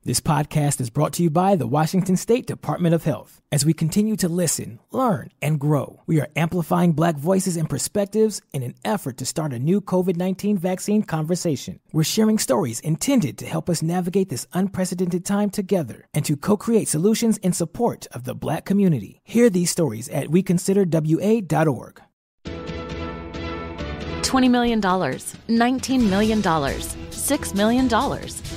This podcast is brought to you by the Washington State Department of Health. As we continue to listen, learn, and grow, we are amplifying Black voices and perspectives in an effort to start a new COVID-19 vaccine conversation. We're sharing stories intended to help us navigate this unprecedented time together and to co-create solutions in support of the Black community. Hear these stories at weconsiderwa.org. $20 million, $19 million, $6 million.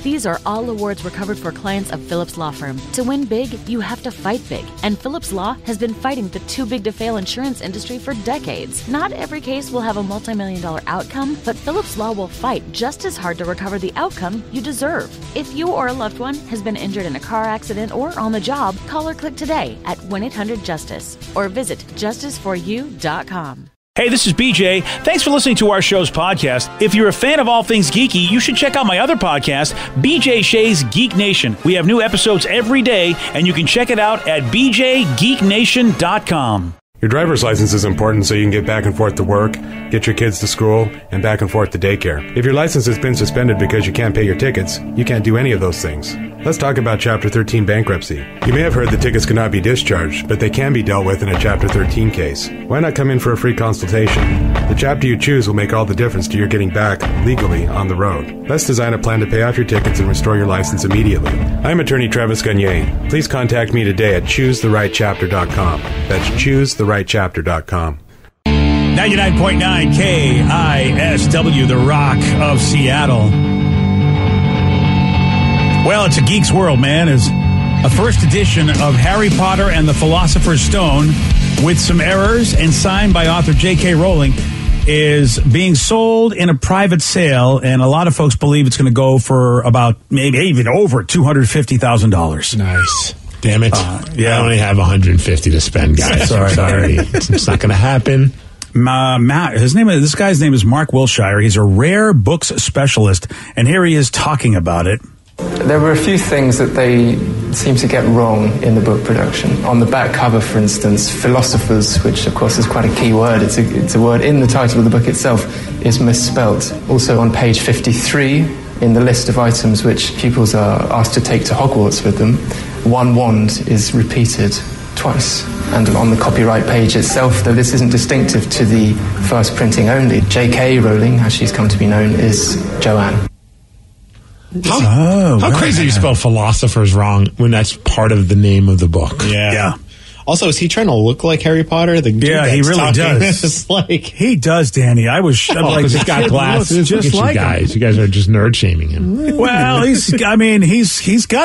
These are all awards recovered for clients of Phillips Law Firm. To win big, you have to fight big. And Phillips Law has been fighting the too-big-to-fail insurance industry for decades. Not every case will have a multi-million-dollar outcome, but Phillips Law will fight just as hard to recover the outcome you deserve. If you or a loved one has been injured in a car accident or on the job, call or click today at 1-800-JUSTICE or visit justiceforyou.com. Hey, this is BJ. Thanks for listening to our show's podcast. If you're a fan of all things geeky, you should check out my other podcast, BJ Shea's Geek Nation. We have new episodes every day, and you can check it out at bjgeeknation.com. Your driver's license is important so you can get back and forth to work, get your kids to school, and back and forth to daycare. If your license has been suspended because you can't pay your tickets, you can't do any of those things. Let's talk about Chapter 13 bankruptcy. You may have heard the tickets cannot be discharged, but they can be dealt with in a Chapter 13 case. Why not come in for a free consultation? The chapter you choose will make all the difference to your getting back, legally, on the road. Let's design a plan to pay off your tickets and restore your license immediately. I'm attorney Travis Gagne. Please contact me today at choosetherightchapter.com. That's choosetherightchapter.com. 99.9 KISW, the Rock of Seattle. Well, it's a geek's world, man. It's a first edition of Harry Potter and the Philosopher's Stone with some errors and signed by author J.K. Rowling is being sold in a private sale, and a lot of folks believe it's going to go for about maybe even over $250,000. Nice. Damn it. Yeah. I only have $150 to spend, guys. Sorry. It's not going to happen. This guy's name is Mark Wilshire. He's a rare books specialist, and here he is talking about it. There were a few things that they seem to get wrong in the book production. On the back cover, for instance, philosophers, which of course is quite a key word, it's a word in the title of the book itself, is misspelt. Also on page 53, in the list of items which pupils are asked to take to Hogwarts with them, one wand is repeated twice. And on the copyright page itself, though this isn't distinctive to the first printing only, J.K. Rowling, as she's come to be known, is Joanne. How crazy you spell philosophers wrong when that's part of the name of the book. Yeah. Also, is he trying to look like Harry Potter? The dude he really does. It's like he does, Danny. I was like, he's got glasses. Just Look at like you guys. You guys are just nerd shaming him. Well, he's got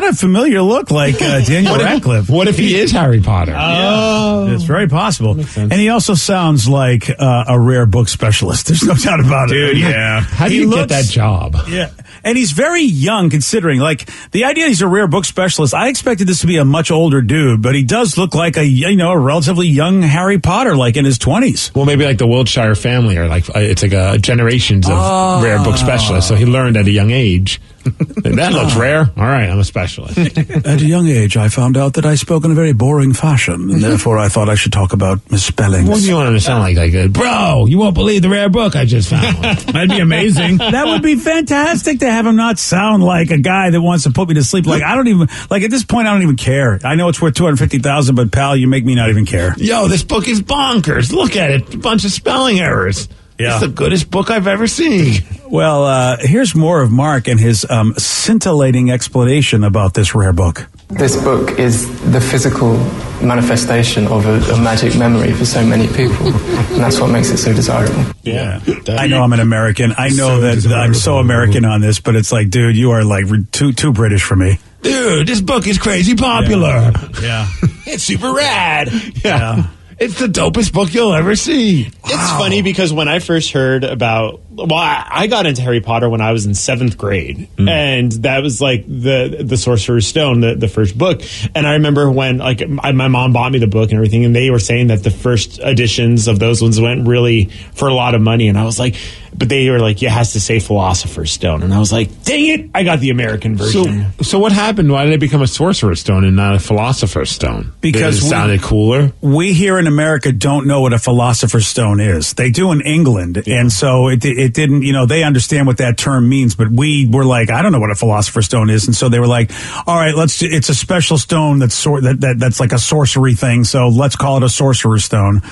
a familiar look like Daniel Radcliffe. What if he is Harry Potter? Oh, it's very possible. And he also sounds like a rare book specialist. There's no doubt about it. Dude, yeah. How do you get that job? Yeah. And he's very young, considering, like, the idea he's a rare book specialist. I expected this to be a much older dude, but he does look like a relatively young Harry Potter, like in his 20s. Well, maybe like the Wiltshire family, or like it's like a generations of rare book specialists. So he learned at a young age. That looks rare. All right, I'm a specialist. At a young age, I found out that I spoke in a very boring fashion, and therefore I thought I should talk about misspellings. What do you want to sound like? Bro, you won't believe the rare book I just found. That'd be amazing. That would be fantastic to have him not sound like a guy that wants to put me to sleep. Like, I don't even, like, at this point, I don't even care. I know it's worth $250,000, but pal, you make me not even care. Yo, this book is bonkers. Look at it. A bunch of spelling errors. Yeah. It's the goodest book I've ever seen. Well, here's more of Mark and his scintillating explanation about this rare book. This book is the physical manifestation of a magic memory for so many people, and that's what makes it so desirable. Yeah. I know I'm an American. I know that I'm so American on this, but it's like, dude, you are like too British for me. Dude, this book is crazy popular. Yeah. It's super rad. Yeah. It's the dopest book you'll ever see. Wow. It's funny because when I first heard about, I got into Harry Potter when I was in 7th grade, and that was like the Sorcerer's Stone, the first book. And I remember when my mom bought me the book and everything, and they were saying that the first editions of those ones went really for a lot of money, and I was like, but they were like, it has to say Philosopher's Stone, and I was like, dang it, I got the American version. So what happened? Why did it become a Sorcerer's Stone and not a Philosopher's Stone? Because it sounded cooler. We here in America don't know what a Philosopher's Stone is. They do in England, and so it it didn't, they understand what that term means, but we were like, I don't know what a Philosopher's Stone is. And so they were like, all right, it's a special stone that's like a sorcery thing. So let's call it a Sorcerer's Stone.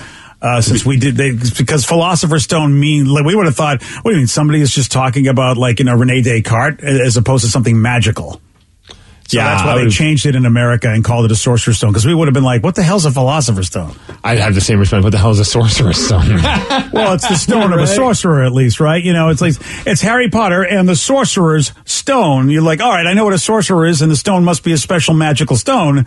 Since because Philosopher's Stone we would have thought, what do you mean? Somebody is just talking about Rene Descartes as opposed to something magical. So that's why they changed it in America and called it a Sorcerer's Stone, because we would have been like, what the hell's a Philosopher's Stone? I'd have the same response. What the hell is a Sorcerer's Stone? Well, it's the stone of a sorcerer, at least, right? It's like, it's Harry Potter and the Sorcerer's Stone. You're like, all right, I know what a sorcerer is, and the stone must be a special magical stone.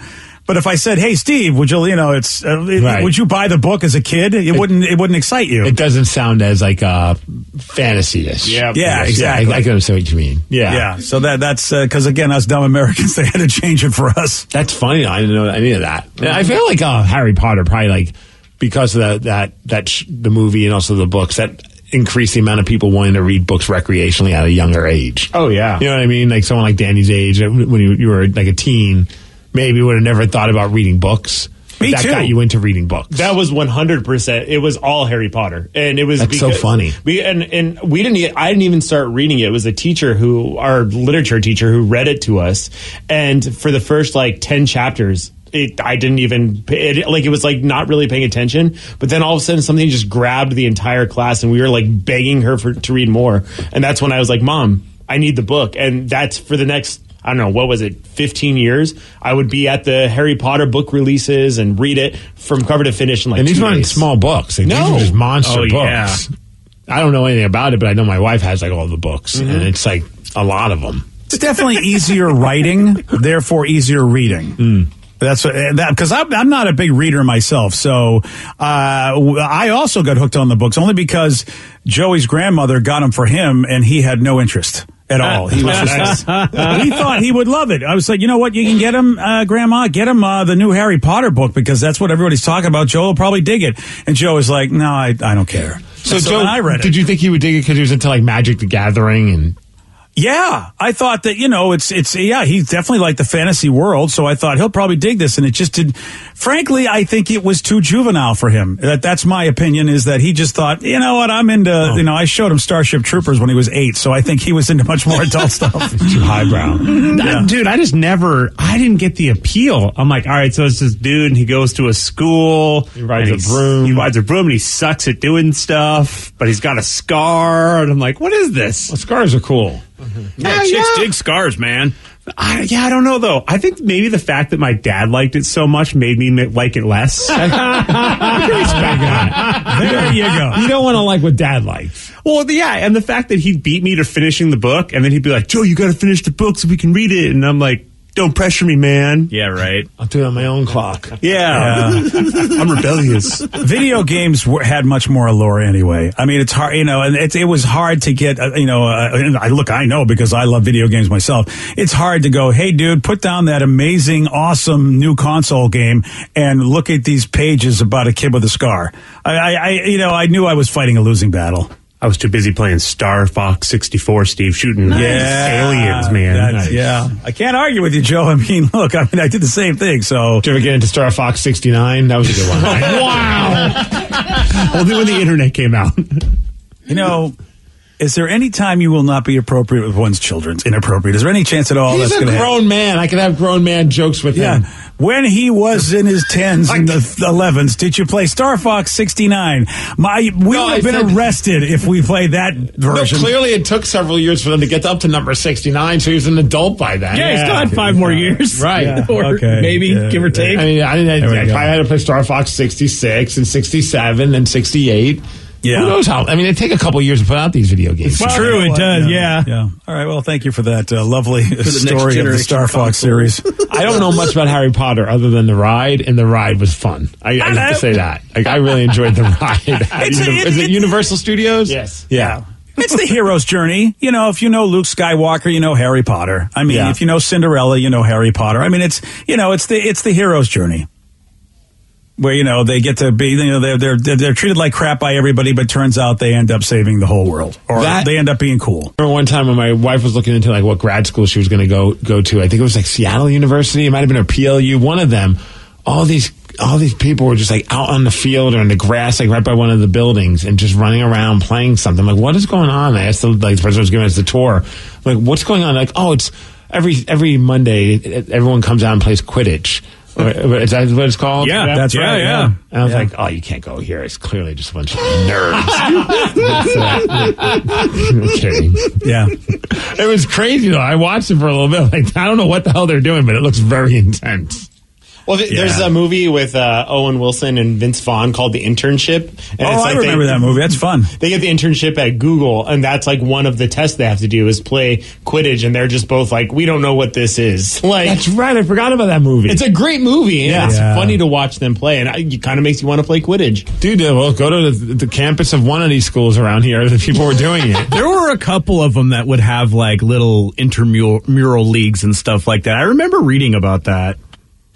But if I said, "Hey, Steve, would you, right. would you buy the book as a kid?" It wouldn't excite you. It doesn't sound as fantasy-ish. Yeah, exactly. I can understand what you mean. Yeah. So that's because again, us dumb Americans, they had to change it for us. That's funny. I didn't know any of that. I feel like Harry Potter probably because of the movie and also the books that increased the amount of people wanting to read books recreationally at a younger age. Oh yeah, you know what I mean? Like someone like Danny's age when you were like a teen. Maybe would have never thought about reading books. Me that too. got you into reading books. That was 100%. It was all Harry Potter, and it was so funny. I didn't even start reading it. It was a teacher our literature teacher, who read it to us, and for the first 10 chapters. I didn't even it was like not really paying attention, but then all of a sudden something just grabbed the entire class, and we were like begging her to read more, and that's when I was like, "Mom, I need the book," and that's for the next. I don't know, what was it, 15 years? I would be at the Harry Potter book releases and read it from cover to finish in and these 2 weren't days. Small books. These were just monster books. Yeah. I don't know anything about it, but I know my wife has all the books, and it's a lot of them. It's definitely easier writing, therefore easier reading. That's because I'm not a big reader myself, so I also got hooked on the books only because Joey's grandmother got them for him, and he had no interest at all. He was just he thought he would love it. I was like, you know what, you can get him, Grandma, get him the new Harry Potter book, because that's what everybody's talking about. Joe will probably dig it. And Joe was like, no, I don't care. So Joe, I read it. Did you think he would dig it because he was into Magic the Gathering and? Yeah, I thought that, he's definitely like the fantasy world, so I thought he'll probably dig this, and it just did. Frankly, I think it was too juvenile for him. That's my opinion, is that he just thought, you know what, I'm into, I showed him Starship Troopers when he was 8, so I think he was into much more adult stuff. Too highbrow. Dude, I didn't get the appeal. I'm like, all right, so it's this dude, and he goes to a school. He rides a broom. He rides a broom, and he sucks at doing stuff, but he's got a scar, and I'm like, what is this? Well, scars are cool. Yeah, chicks dig scars, man. I don't know, though. I think maybe the fact that my dad liked it so much made me like it less. I can respect that. There you go. You don't want to like what Dad likes. Well, yeah, and the fact that he beat me to finishing the book, and then he'd be like, Joe, you got to finish the book so we can read it. And I'm like, don't pressure me, man. Yeah, right. I'll do it on my own clock. Yeah. I'm rebellious. Video games had much more allure anyway. I mean, it's hard, and it was hard to get, I know because I love video games myself. It's hard to go, hey, dude, put down that amazing, awesome new console game and look at these pages about a kid with a scar. I knew I was fighting a losing battle. I was too busy playing Star Fox 64, Steve, shooting aliens, man. Yeah. I can't argue with you, Joe. I mean, look, I did the same thing, so. Did you ever get into Star Fox 69? That was a good one. Wow. Only when the internet came out. Is there any time you will not be appropriate with one's children? Inappropriate. Is there any chance at all He's that's a going to grown man. I can have grown man jokes with him. When he was in his 10s and the 11s, did you play Star Fox 69? We would have been arrested if we played that version. No, clearly it took several years for them to get up to number 69, so he was an adult by then. Yeah, he still had 5 more years. Right. Yeah, or maybe, give or take. I mean, I had to play Star Fox 66 and 67 and 68. Yeah. Who knows how? I mean, it take a couple years to put out these video games. It's true, it does, yeah. All right, well, thank you for that lovely story of the Star Fox series. I don't know much about Harry Potter other than the ride, and the ride was fun. I have to say that. I really enjoyed the ride. Is it Universal Studios? Yes. Yeah. It's the hero's journey. If you know Luke Skywalker, you know Harry Potter. I mean, if you know Cinderella, you know Harry Potter. I mean, it's the hero's journey. Where, they get to be, they're treated like crap by everybody, but turns out they end up saving the whole world. Or they end up being cool. I remember one time when my wife was looking into what grad school she was going to go to. I think it was Seattle University. It might have been a PLU. One of them. All these all these people were just like out on the field or in the grass, like right by one of the buildings, and just running around playing something. Like, what is going on? I asked the person who was giving us the tour, like, what's going on? Like, oh, it's every Monday, everyone comes out and plays Quidditch. Is that what it's called? Yeah, that's right. Yeah. And I was like, oh, you can't go here. It's clearly just a bunch of nerds. I'm kidding. Yeah. It was crazy, though. I watched it for a little bit. Like, I don't know what the hell they're doing, but it looks very intense. Well, there's a movie with Owen Wilson and Vince Vaughn called The Internship. And I remember that movie. That's fun. They get the internship at Google, and that's like one of the tests they have to do is play Quidditch, and they're just both like, we don't know what this is. Like, that's right. I forgot about that movie. It's a great movie, and it's funny to watch them play, and it kind of makes you want to play Quidditch. Dude, well, go to the campus of one of these schools around here. The people were doing it. There were a couple of them that would have like little intramural leagues and stuff like that. I remember reading about that.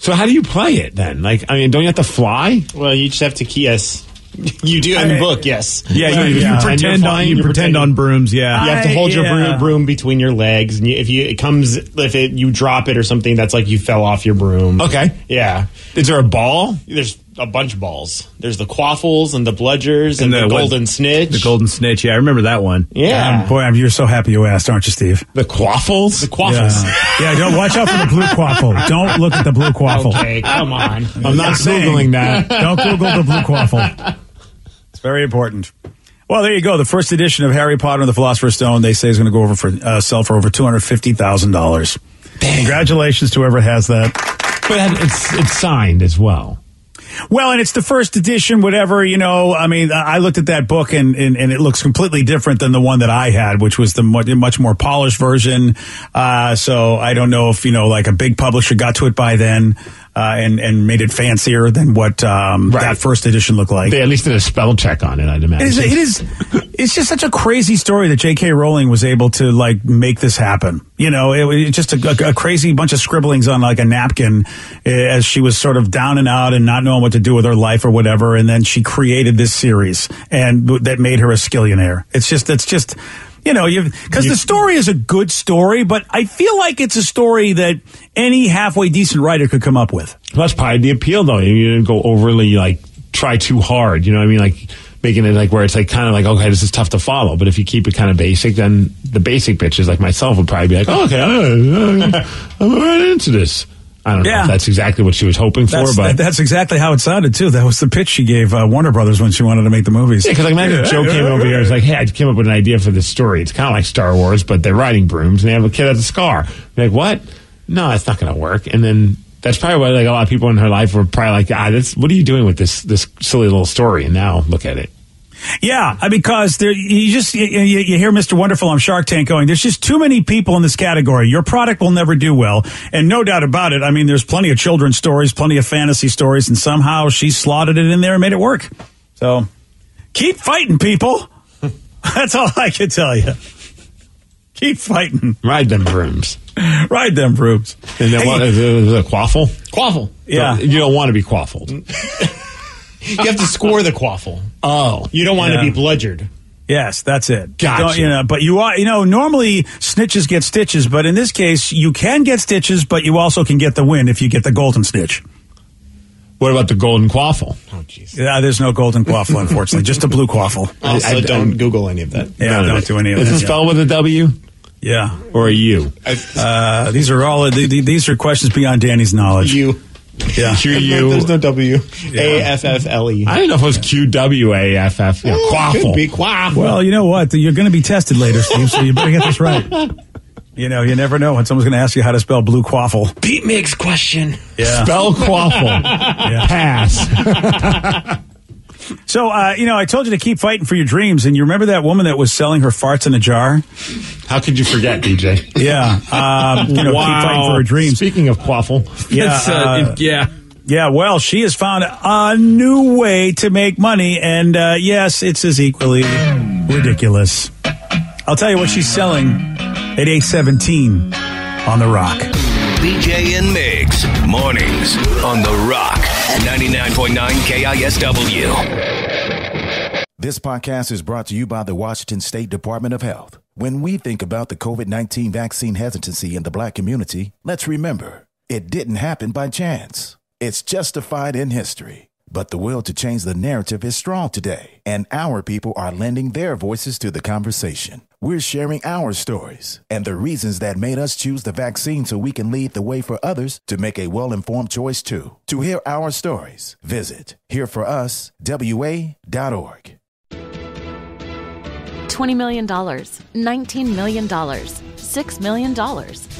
So how do you play it then? Like, I mean, don't you have to fly? Well, you just have to KISW. You do in the book, yes. Yeah, you pretend on brooms. Yeah, you have to hold your broom between your legs, and if you drop it or something, that's like you fell off your broom. Okay, yeah. Is there a ball? There's a bunch of balls. There's the quaffles and the bludgers and the golden snitch. The golden snitch. Yeah, I remember that one. Yeah, boy, you're so happy you asked, aren't you, Steve? The quaffles. The quaffles. Yeah, don't watch out for the blue quaffle. Don't look at the blue quaffle. Okay, come on. I'm not Googling that. Don't Google the blue quaffle. It's very important. Well, there you go. The first edition of Harry Potter and the Philosopher's Stone, they say, is going to go sell for over $250,000. Congratulations to whoever has that. But it's signed as well. Well, and it's the first edition, whatever, I mean, I looked at that book and it looks completely different than the one that I had, which was the much more polished version. So I don't know if, like a big publisher got to it by then. And made it fancier than what that first edition looked like. They at least did a spell check on it, I'd imagine. It's just such a crazy story that J.K. Rowling was able to make this happen. It just a crazy bunch of scribblings on like a napkin as she was sort of down and out and not knowing what to do with her life or whatever. And then she created this series and that made her a skillionaire. It's just. Because the story is a good story, but I feel like it's a story that any halfway decent writer could come up with. Well, that's probably the appeal, though. You didn't go overly, try too hard. You know what I mean? Like, making it where it's kind of okay, this is tough to follow. But if you keep it kind of basic, then the basic bitches like myself would probably be like, oh, okay, I'm right into this. I don't know if that's exactly what she was hoping for, but that's exactly how it sounded too. That was the pitch she gave Warner Brothers when she wanted to make the movies. Yeah, because imagine if Joe came over here and was like, "Hey, I came up with an idea for this story. It's kind of like Star Wars, but they're riding brooms and they have a kid at a scar." You're like, what? No, it's not going to work. And then that's probably why a lot of people in her life were probably like, what are you doing with this silly little story? And now look at it. Yeah, because you hear Mr. Wonderful on Shark Tank going, there's just too many people in this category. Your product will never do well. And no doubt about it, I mean, there's plenty of children's stories, plenty of fantasy stories, and somehow she slotted it in there and made it work. So keep fighting, people. That's all I can tell you. Keep fighting. Ride them brooms. Ride them brooms. And then what is it, a quaffle? Quaffle. Yeah. So you don't want to be quaffled. You have to score the quaffle. Oh. You don't want to be bludgered. Yes, that's it. Gotcha. But you are, normally snitches get stitches, but in this case, you can get stitches, but you also can get the win if you get the golden snitch. What about the golden quaffle? Oh, jeez. Yeah, there's no golden quaffle, unfortunately. Just a blue quaffle. Also, don't Google any of that. Yeah, don't do any of that. Is it spelled with a W? Yeah. Or a U? These are questions beyond Danny's knowledge. U. Yeah. Q-U. There's no W. A-F-F-L-E. I don't know if it was Q-W-A-F-F. Yeah, quaffle. Could be quaffle. Well, you know what? You're going to be tested later, Steve, so you better get this right. You never know when someone's going to ask you how to spell blue quaffle. Pete Miggs question. Yeah. Spell quaffle. Pass. So, I told you to keep fighting for your dreams, and you remember that woman that was selling her farts in a jar? How could you forget, DJ? Yeah. Keep fighting for her dreams. Speaking of quaffle. Yeah. Yeah, well, she has found a new way to make money, and yes, it's as equally ridiculous. I'll tell you what she's selling at 8:17 on The Rock. BJ and Migs, mornings on The Rock, 99.9 KISW. This podcast is brought to you by the Washington State Department of Health. When we think about the COVID-19 vaccine hesitancy in the Black community, let's remember, it didn't happen by chance. It's justified in history. But the will to change the narrative is strong today, and our people are lending their voices to the conversation. We're sharing our stories and the reasons that made us choose the vaccine so we can lead the way for others to make a well-informed choice too. To hear our stories, visit hereforuswa.org. $20 million, $19 million, $6 million.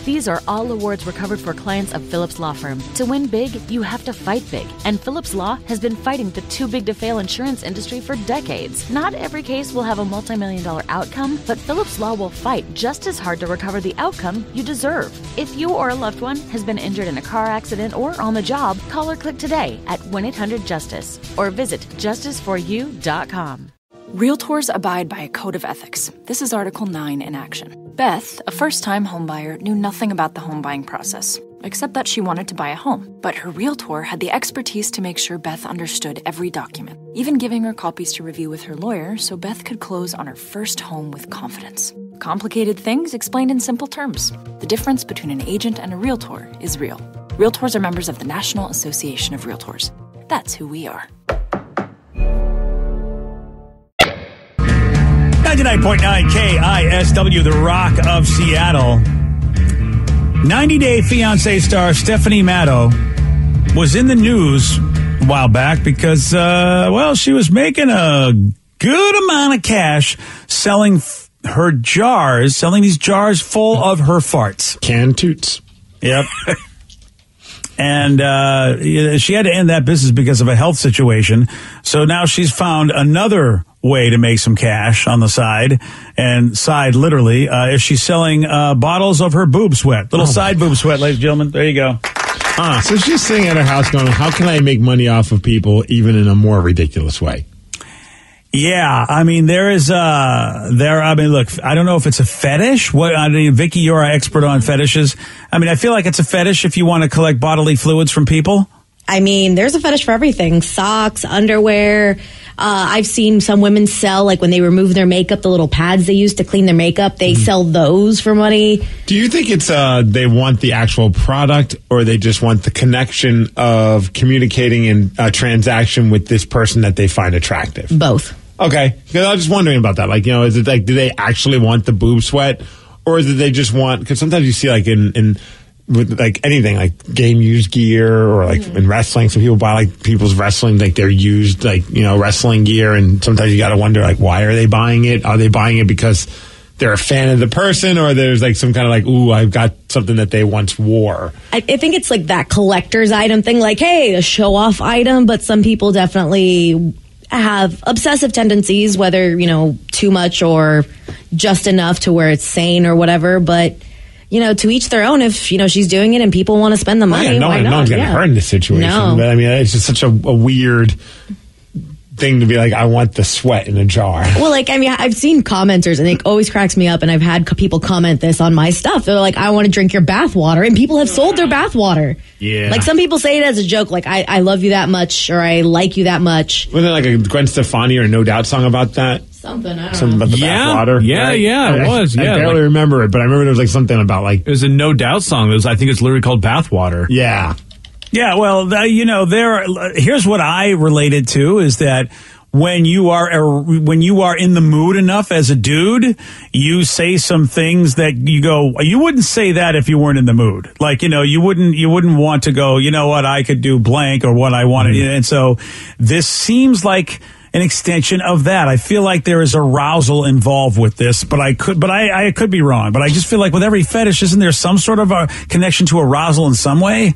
These are all awards recovered for clients of Phillips Law Firm. To win big, you have to fight big. And Phillips Law has been fighting the too-big-to-fail insurance industry for decades. Not every case will have a multi-million-dollar outcome, but Phillips Law will fight just as hard to recover the outcome you deserve. If you or a loved one has been injured in a car accident or on the job, call or click today at 1-800-JUSTICE or visit justiceforyou.com. Realtors abide by a code of ethics. This is Article 9 in action. Beth, a first-time homebuyer, knew nothing about the home buying process, except that she wanted to buy a home. But her realtor had the expertise to make sure Beth understood every document, even giving her copies to review with her lawyer so Beth could close on her first home with confidence. Complicated things explained in simple terms. The difference between an agent and a realtor is real. Realtors are members of the National Association of Realtors. That's who we are. 99.9 KISW, The Rock of Seattle. 90-Day Fiancé star Stephanie Matto was in the news a while back because, she was making a good amount of cash selling these jars full of her farts. Canned toots. Yep. And she had to end that business because of a health situation. So now she's found another way to make some cash on the side, and side literally, is she's selling bottles of her boob sweat. Little side boob sweat, ladies and gentlemen. There you go. So she's sitting at her house going, how can I make money off of people even in a more ridiculous way? Yeah, I mean, look, I don't know if it's a fetish. Vicky, you're our expert on fetishes. I mean, I feel like it's a fetish if you want to collect bodily fluids from people. I mean, there's a fetish for everything. Socks, underwear. I've seen some women sell, like when they remove their makeup, the little pads they use to clean their makeup, they sell those for money. Do you think it's they want the actual product, or they just want the connection of communicating in a transaction with this person that they find attractive? Both. Okay. Because I was just wondering about that. Like, is it like, do they actually want the boob sweat, or is it they just want, because sometimes you see like in with like anything, like game used gear, or like in wrestling, some people buy like people's wrestling, like their used, like, wrestling gear. And sometimes you got to wonder, like, why are they buying it? Are they buying it because they're a fan of the person, or there's like some kind of like, ooh, I've got something that they once wore? I think it's like that collector's item thing, like, hey, a show off item. But some people definitely have obsessive tendencies, whether, too much or just enough to where it's sane or whatever. But to each their own. If, she's doing it and people want to spend the money, why not? No one's getting hurt in this situation. No. But I mean, it's just such a weird thing to be like, I want the sweat in a jar. Well, like, I mean, I've seen commenters, and it always cracks me up, and I've had people comment this on my stuff. They're like, I want to drink your bath water, and people have sold their bath water. Yeah. Like, some people say it as a joke, like, I love you that much, or I like you that much. Wasn't there like a Gwen Stefani or No Doubt song about that? Something, I don't Something know. about the bath water. Yeah, right? it was. I barely remember it, but I remember there was like something about like, it was a No Doubt song. I think it's literally called Bathwater. Yeah. Yeah, well, here's what I related to is that when you are in the mood enough as a dude, you say some things that you go, you wouldn't say that if you weren't in the mood. Like, you wouldn't want to go, you know what, I could do blank or what I wanted. Mm-hmm. And so this seems like an extension of that. I feel like there is arousal involved with this, but I could be wrong. But I just feel like with every fetish, isn't there some sort of a connection to arousal in some way?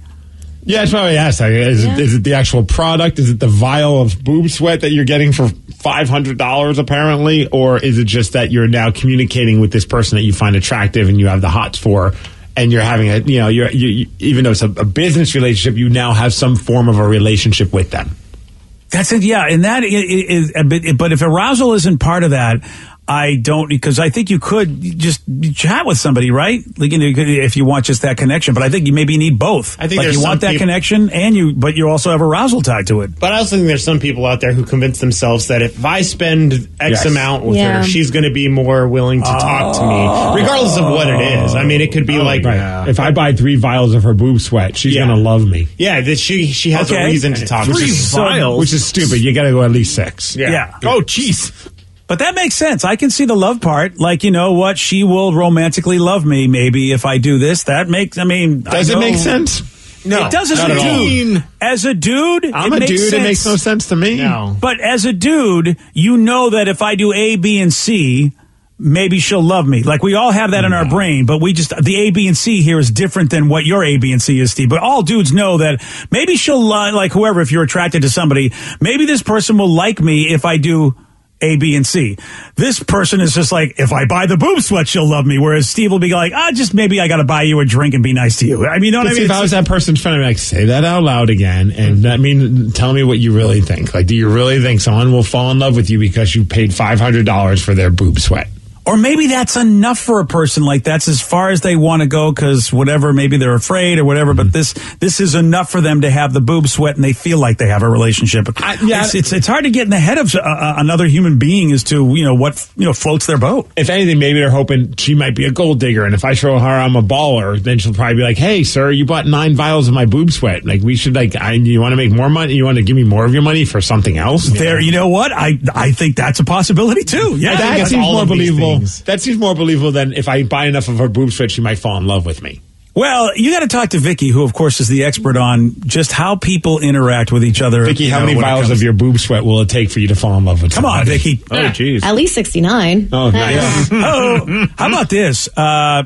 Yeah, that's why I asked. Is it the actual product? Is it the vial of boob sweat that you're getting for $500 apparently? Or is it just that you're now communicating with this person that you find attractive and you have the hots for, and you're having you're even though it's a business relationship, you now have some form of a relationship with them? That's it, yeah. And that is, but if arousal isn't part of that, I don't, because I think you could just chat with somebody, right? Like, you could, if you want just that connection. But I think you maybe need both. I think like, you want that connection, but you also have arousal tied to it. But I also think there's some people out there who convince themselves that if I spend X amount with her, she's going to be more willing to talk to me, regardless of what it is. I mean, it could be if I buy 3 vials of her boob sweat, she's going to love me. Yeah, that she has a reason to talk to me. 3 vials? Which is stupid. You got to go at least 6. Yeah. Oh, jeez. But that makes sense. I can see the love part. Like, you know what? She will romantically love me maybe if I do this. That makes, I mean... Does it make sense? No. It does as a dude. As a dude, I'm a dude. Sense. It makes no sense to me. No. But as a dude, you know that if I do A, B, and C... maybe she'll love me. Like, we all have that in our brain, but the A, B, and C here is different than what your A, B, and C is, Steve. But all dudes know that maybe she'll like whoever, if you're attracted to somebody, maybe this person will like me if I do A, B, and C. This person is just like, if I buy the boob sweat, she'll love me. Whereas Steve will be like, just maybe I got to buy you a drink and be nice to you. I mean, you know what I mean? If I was that person trying to say that out loud again, and tell me what you really think. Like, do you really think someone will fall in love with you because you paid $500 for their boob sweat? Or maybe that's enough for a person. Like, that's as far as they want to go because whatever, maybe they're afraid or whatever, but this is enough for them to have the boob sweat and they feel like they have a relationship. It's hard to get in the head of another human being as to, what, floats their boat. If anything, maybe they're hoping she might be a gold digger. And if I show her I'm a baller, then she'll probably be like, hey, sir, you bought 9 vials of my boob sweat. Like, we should, you want to make more money? You want to give me more of your money for something else? You know what? I think that's a possibility too. Yeah, that seems more believable. That seems more believable than if I buy enough of her boob sweat, she might fall in love with me. Well, you got to talk to Vicky, who, of course, is the expert on just how people interact with each other. Vicky, how many vials of your boob sweat will it take for you to fall in love with somebody? Come on, Vicky. Oh, jeez. At least 69. Oh, nice. How about this?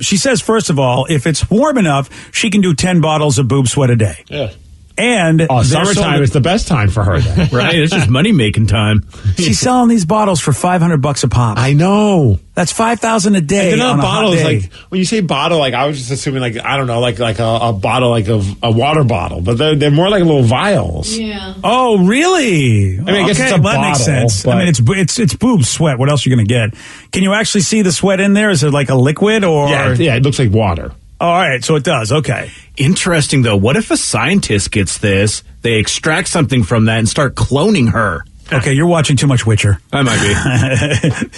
She says, first of all, if it's warm enough, she can do 10 bottles of boob sweat a day. Yeah. And summertime is the best time for her, then. Right? It's just money-making time. She's selling these bottles for $500 a pop. I know. That's $5,000 a day. And they're not bottles. Like, when you say bottle, I was just assuming, I don't know, like a bottle, like a water bottle. But they're more like little vials. Yeah. Oh, really? I mean, I guess it's a bottle. That makes sense. I mean, it's boob sweat. What else are you going to get? Can you actually see the sweat in there? Is it like a liquid or? Yeah, it looks like water. All right, so it does. Okay. Interesting, though. What if a scientist gets this, they extract something from that and start cloning her? Okay, you're watching too much Witcher. I might be.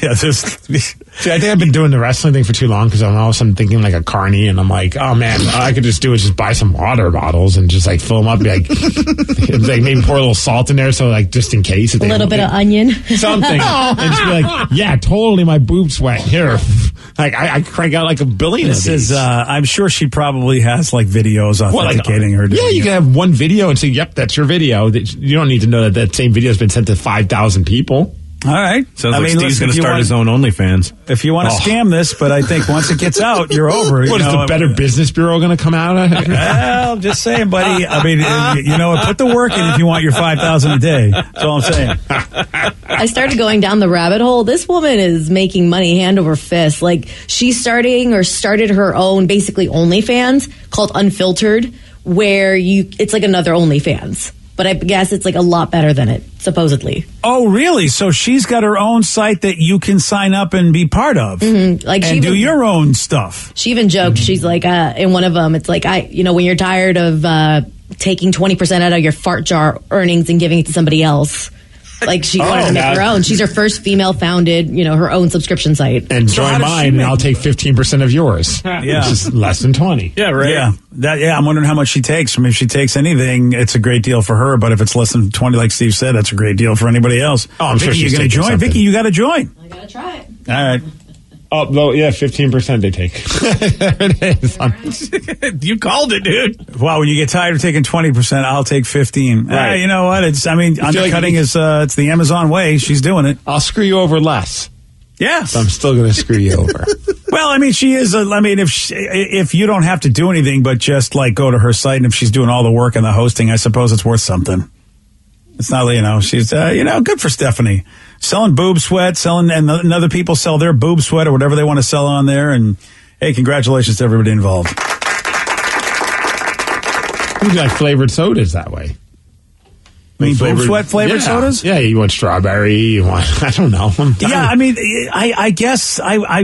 Yeah, See, I think I've been doing the wrestling thing for too long because I'm all of a sudden thinking like a carny, and I'm like, oh man, all I could just do is just buy some water bottles and just like fill them up, like maybe pour a little salt in there, so like just in case. A little bit of onion. Something. And just be like, yeah, totally my boob sweat. Here. Like, I crank out like a billion of these. I'm sure she probably has like videos authenticating her. Yeah, you can have one video and say, yep, that's your video. You don't need to know that same video has been sent to 5,000 people. All right. Sounds like Steve's going to start his own OnlyFans. If you want to scam this, but I think once it gets out, you're over. What is the Better Business Bureau going to come out of? Well, just saying, buddy. I mean, put the work in if you want your $5,000 a day. That's all I'm saying. I started going down the rabbit hole. This woman is making money hand over fist. Like, she's started her own, basically, OnlyFans called Unfiltered, where it's like another OnlyFans. But I guess it's like a lot better than it, supposedly. Oh, really? So she's got her own site that you can sign up and be part of, and do your own stuff. She even joked. She's like, in one of them, it's like, when you're tired of taking 20% out of your fart jar earnings and giving it to somebody else. Like, she wanted to make her own. She's her first female-founded, her own subscription site. And join mine, and I'll take 15% of yours. Yeah. Which is less than 20. Yeah, right. Yeah, I'm wondering how much she takes. I mean, if she takes anything, it's a great deal for her. But if it's less than 20, like Steve said, that's a great deal for anybody else. Oh, I'm sure she's going to join. Vicky, you got to join. I got to try it. All right. Oh, no, yeah, 15% they take. There it is. You called it, dude. Wow, when you get tired of taking 20%, I'll take 15. Right. You know what? Undercutting is it's the Amazon way. She's doing it. I'll screw you over less. Yeah. So I'm still going to screw you over. Well, I mean, she is. If you don't have to do anything but just like go to her site, and if she's doing all the work and the hosting, I suppose it's worth something. It's not, she's, good for Stephanie. Selling boob sweat, and other people sell their boob sweat or whatever they want to sell on there. And hey, congratulations to everybody involved. You like flavored sodas that way. I mean, Boom Sweat flavored sodas? Yeah, you want strawberry, you want, I don't know. Yeah, I mean, I guess I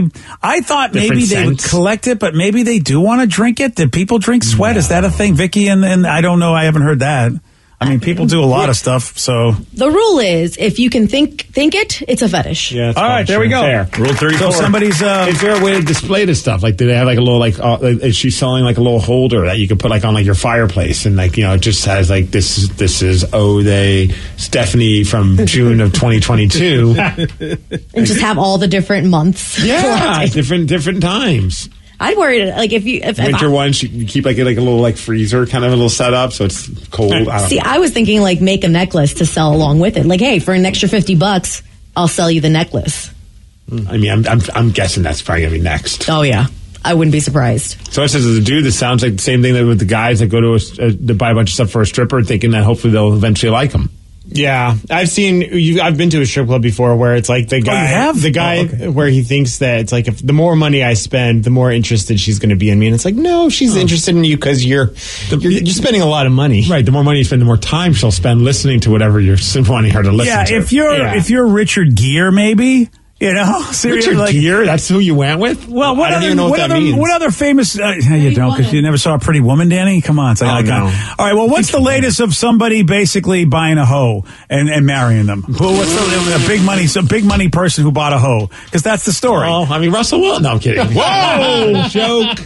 thought maybe they would collect it, but maybe they do want to drink it. Did people drink sweat? No. Is that a thing, Vicky? And I don't know. I haven't heard that. I mean, people do a lot of stuff, so. The rule is, if you can think it, it's a fetish. Yeah, all right, there we go. Fair. Rule 34. So somebody's, is there a way to display this stuff? Like, do they have like a little, is she selling like a little holder that you could put like on like your fireplace and like, it just has like, this is Stephanie from June of 2022. And just have all the different months. Yeah, different times. I'd worry, like, if winter ones, you keep like a little like freezer kind of a little setup so it's cold. I was thinking like make a necklace to sell along with it. Like, hey, for an extra $50, I'll sell you the necklace. I mean, I'm guessing that's probably gonna be next. Oh yeah, I wouldn't be surprised. So it says as a dude, this sounds like the same thing that with the guys that go to buy a bunch of stuff for a stripper, thinking that hopefully they'll eventually like them. Yeah, I've been to a strip club before where it's like the guy where he thinks that it's like if the more money I spend, the more interested she's going to be in me, and it's like no, she's interested in you because you're spending a lot of money. Right, the more money you spend, the more time she'll spend listening to whatever you're wanting her to listen to. If you're Richard Gere, maybe. Richard Gere, that's who you went with? Well, I don't even know what that means. What other famous... you don't, because you never saw a Pretty Woman, Danny? Come on. No. All right, well, what's the latest of somebody basically buying a hoe and marrying them? What's a big money person who bought a hoe? Because that's the story. Oh, I mean, Russell Wilson. No, I'm kidding. Whoa! Joke.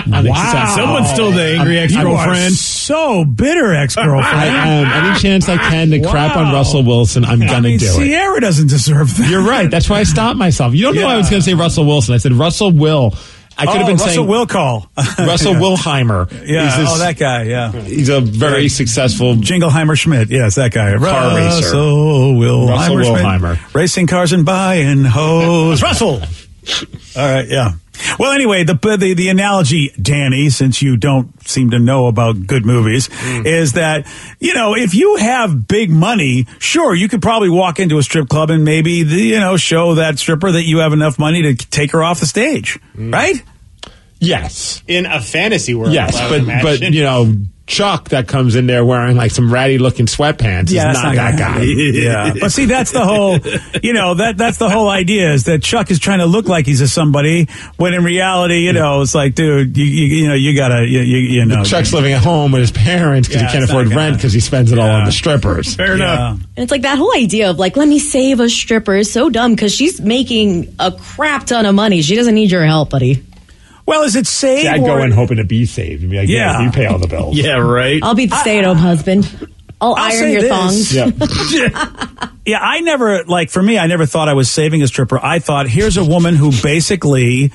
Wow. Someone's still the angry ex-girlfriend. So bitter ex-girlfriend. Any chance I can to crap on Russell Wilson, I'm going to do it. Sierra doesn't deserve that. You're right. That's why I stopped myself. You don't know I was going to say Russell Wilson. I said Russell Will. I could have been saying Russell Russell Wilheimer. Yeah. That guy. Yeah. He's a very successful Jingleheimer Schmidt. Yes, that guy. Car racer. Russell Wilheimer. Racing cars and buying hoes. Russell. All right. Yeah. Well, anyway, the analogy, Danny, since you don't seem to know about good movies, is that, if you have big money, sure, you could probably walk into a strip club and maybe, show that stripper that you have enough money to take her off the stage, right? Yes. In a fantasy world. Yes, but Chuck that comes in there wearing like some ratty looking sweatpants is not that guy. Yeah. But see, that's the whole, that's the whole idea is that Chuck is trying to look like he's a somebody when in reality, it's like, dude, you gotta. Chuck's living at home with his parents because he can't afford rent because he spends it all on the strippers. Fair enough. And it's like that whole idea of like, let me save a stripper is so dumb because she's making a crap ton of money. She doesn't need your help, buddy. Well, is it saved? See, I'd go in hoping to be saved. And be like, yeah, you pay all the bills. Yeah, right. I'll be the stay-at-home husband. I'll iron your thongs. Yeah. Yeah, I never thought I was saving a stripper. I thought, here's a woman who basically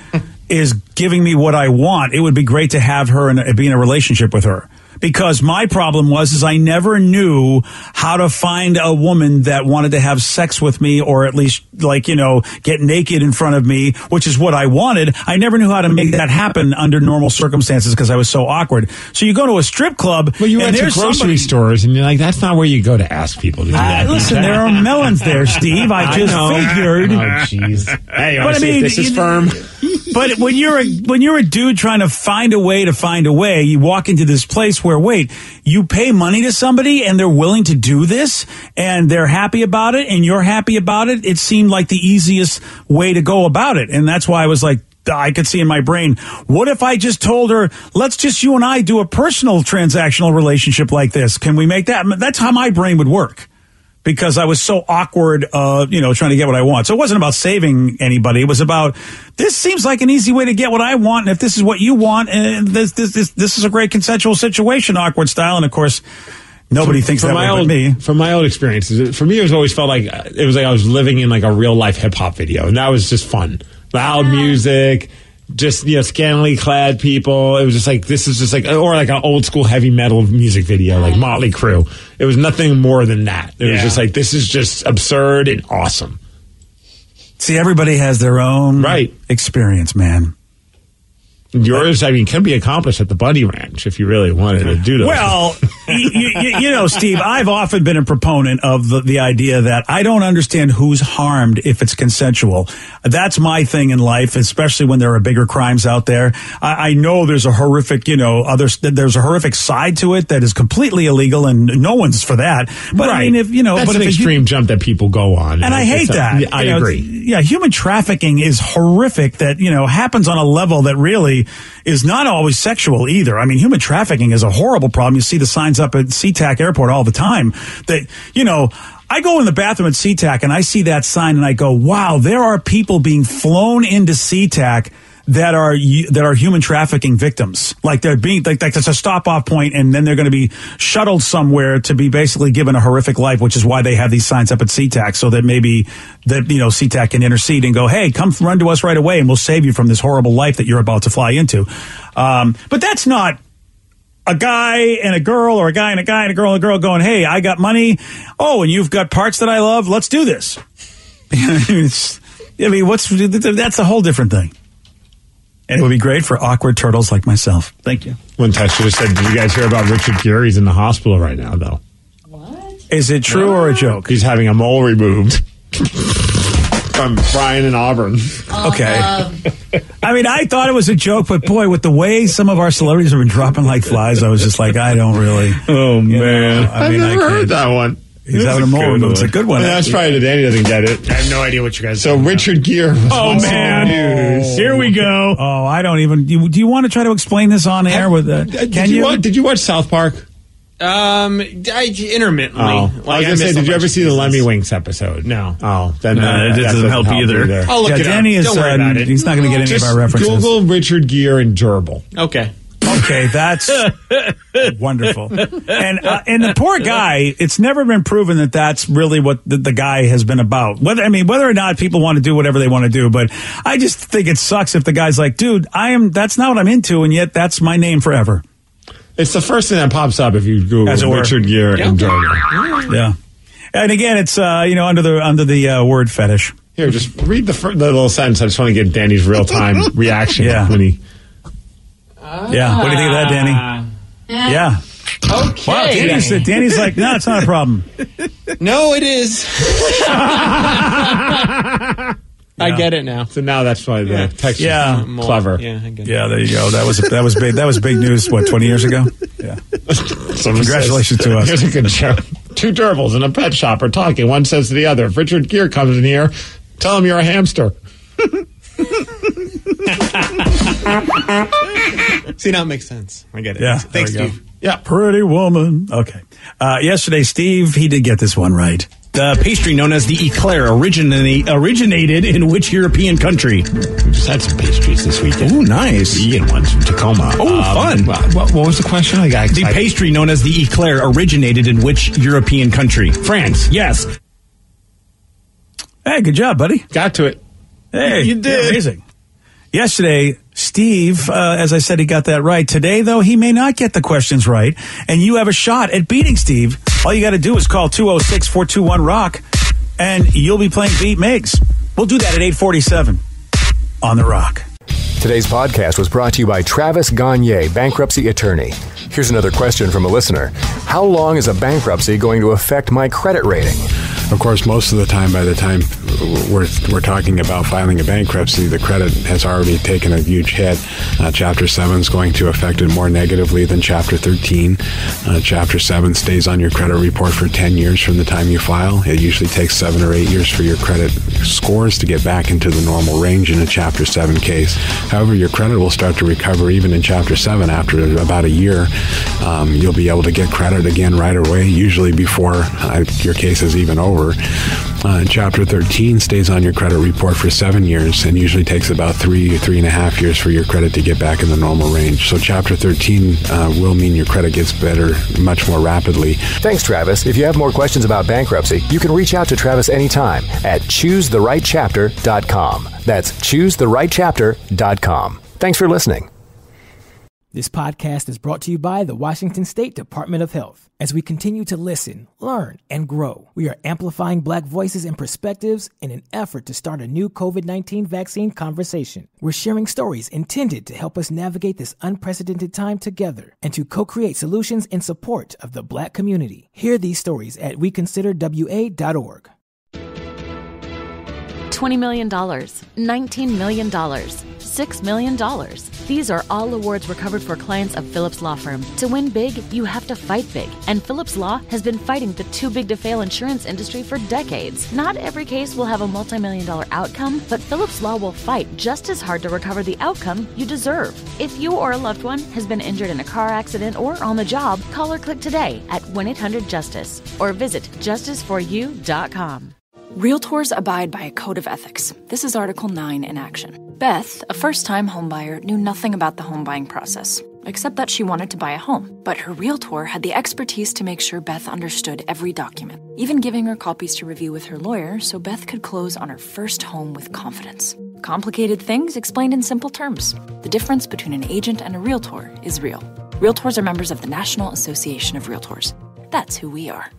is giving me what I want. It would be great to have her and be in a relationship with her. Because my problem was I never knew how to find a woman that wanted to have sex with me or at least get naked in front of me, which is what I wanted. I never knew how to make that happen under normal circumstances because I was so awkward. So you go to a strip club. Well, you went to grocery stores and you're like, that's not where you go to ask people to do that. Listen, there are melons there, Steve. I just figured. Oh, jeez. Hey, you want to see if this is firm? But when you're a dude trying to find a way, you walk into this place where, wait, you pay money to somebody and they're willing to do this and they're happy about it and you're happy about it. It seemed like the easiest way to go about it. And that's why I was like, I could see in my brain, what if I just told her, let's just you and I do a personal transactional relationship like this? Can we make that? That's how my brain would work. Because I was so awkward, trying to get what I want. So it wasn't about saving anybody. It was about, this seems like an easy way to get what I want. And if this is what you want, and this is a great consensual situation, awkward style. And of course, nobody thinks that way but me. From my own experiences, for me, it was always felt like it was like I was living in like a real life hip hop video. And that was just fun. Loud music. Just, scantily clad people. It was just like, this is just like, or like an old school heavy metal music video, like Motley Crue. It was nothing more than that. It was just like, this is just absurd and awesome. See, everybody has their own experience, man. Yours, can be accomplished at the Bunny Ranch if you really wanted to do those. Well, you know, Steve, I've often been a proponent of the idea that I don't understand who's harmed if it's consensual. That's my thing in life, especially when there are bigger crimes out there. I know there's a horrific, there's a horrific side to it that is completely illegal, and no one's for that. But right. I mean, that's an extreme jump that people go on, and I hate that. I agree. Yeah, human trafficking is horrific. That happens on a level that really is not always sexual either. I mean, human trafficking is a horrible problem. You see the signs up at SeaTac Airport all the time that, I go in the bathroom at SeaTac and I see that sign and I go, wow, there are people being flown into SeaTac that are human trafficking victims. Like they're being, like it's a stop off point, and then they're going to be shuttled somewhere to be basically given a horrific life, which is why they have these signs up at SeaTac, so that maybe SeaTac can intercede and go, hey, come run to us right away and we'll save you from this horrible life that you're about to fly into. But that's not a guy and a girl, or a guy and a guy and a girl going, hey, I got money. Oh, and you've got parts that I love. Let's do this. That's a whole different thing. And it would be great for awkward turtles like myself. Thank you. One text should have said, did you guys hear about Richard Gere? He's in the hospital right now, though. What? Is it true or a joke? He's having a mole removed. From Brian in Auburn. Okay. I mean, I thought it was a joke, but boy, with the way some of our celebrities have been dropping like flies, I was just like, I don't really. Oh, man. I've never heard that one. He's having a mole removed. It's a good one. That's probably that Danny doesn't get it. I have no idea what you guys. So Richard Gere. Oh man! News. Here we go. Oh, I don't even. Do you want to try to explain this on air? Can you? Did you watch South Park? Intermittently. Oh. I was going to say, did you ever see the Lemmy Winks episode? No. Oh, then it doesn't help either. I'll look it Danny up. is. Don't worry about it. He's not going to get any of our references. Google Richard Gere and gerbil. Okay. Okay, that's wonderful. And the poor guy, it's never been proven that that's really what the guy has been about. Whether or not people want to do whatever they want to do, but I just think it sucks if the guy's like, dude, that's not what I'm into, and yet that's my name forever. It's the first thing that pops up if you Google Richard Gere and gerbil. Yeah. And again, it's under the word fetish. Here, just read the little sentence. I just want to get Danny's real time reaction when he. Yeah. What do you think of that, Danny? Yeah. Okay. Wow, Danny's like, no, it's not a problem. No, it is. I get it now. So now that's why the text is clever. Yeah, I get it. Yeah, there you go. That was big. That was big news. What, 20 years ago? Yeah. So congratulations to us. Here's a good joke. Two gerbils in a pet shop are talking. One says to the other, if Richard Gere comes in here, tell him you're a hamster. See, now it makes sense. I get it. Yeah. Thanks, Steve. Yeah. Pretty woman. Okay. Yesterday, Steve, he did get this one right. The pastry known as the eclair originated in which European country? We just had some pastries this weekend. Ooh, nice. Vegan ones from Tacoma. Oh, fun. What was the question? I got excited. The pastry known as the eclair originated in which European country? France. Yes. Hey, good job, buddy. Got to it. Hey, you did. Amazing. Yesterday, Steve, as I said, he got that right. Today, though, he may not get the questions right, and you have a shot at beating Steve. All you got to do is call 206-421-ROCK, and you'll be playing Beat Migs. We'll do that at 8:47 on The Rock. Today's podcast was brought to you by Travis Gagne, bankruptcy attorney. Here's another question from a listener. How long is a bankruptcy going to affect my credit rating? Of course, most of the time, by the time we're talking about filing a bankruptcy, the credit has already taken a huge hit. Chapter 7 is going to affect it more negatively than Chapter 13. Chapter 7 stays on your credit report for 10 years from the time you file. It usually takes 7 or 8 years for your credit scores to get back into the normal range in a Chapter 7 case. However, your credit will start to recover even in Chapter 7 after about a year. You'll be able to get credit again right away, usually before your case is even over. Chapter 13 stays on your credit report for 7 years and usually takes about 3.5 years for your credit to get back in the normal range. So Chapter 13 will mean your credit gets better much more rapidly. Thanks, Travis. If you have more questions about bankruptcy, you can reach out to Travis anytime at choosetherightchapter.com. That's choosetherightchapter.com. Thanks for listening. This podcast is brought to you by the Washington State Department of Health. As we continue to listen, learn, and grow, we are amplifying Black voices and perspectives in an effort to start a new COVID-19 vaccine conversation. We're sharing stories intended to help us navigate this unprecedented time together and to co-create solutions in support of the Black community. Hear these stories at weconsiderwa.org. $20 million, $19 million, $6 million. These are all awards recovered for clients of Phillips Law Firm. To win big, you have to fight big. And Phillips Law has been fighting the too big to fail insurance industry for decades. Not every case will have a multi-million-dollar outcome, but Phillips Law will fight just as hard to recover the outcome you deserve. If you or a loved one has been injured in a car accident or on the job, call or click today at 1-800-JUSTICE or visit justiceforyou.com. Realtors abide by a code of ethics. This is Article 9 in action. Beth, a first-time homebuyer, knew nothing about the home buying process, except that she wanted to buy a home. But her realtor had the expertise to make sure Beth understood every document, even giving her copies to review with her lawyer so Beth could close on her first home with confidence. Complicated things explained in simple terms. The difference between an agent and a realtor is real. Realtors are members of the National Association of Realtors. That's who we are.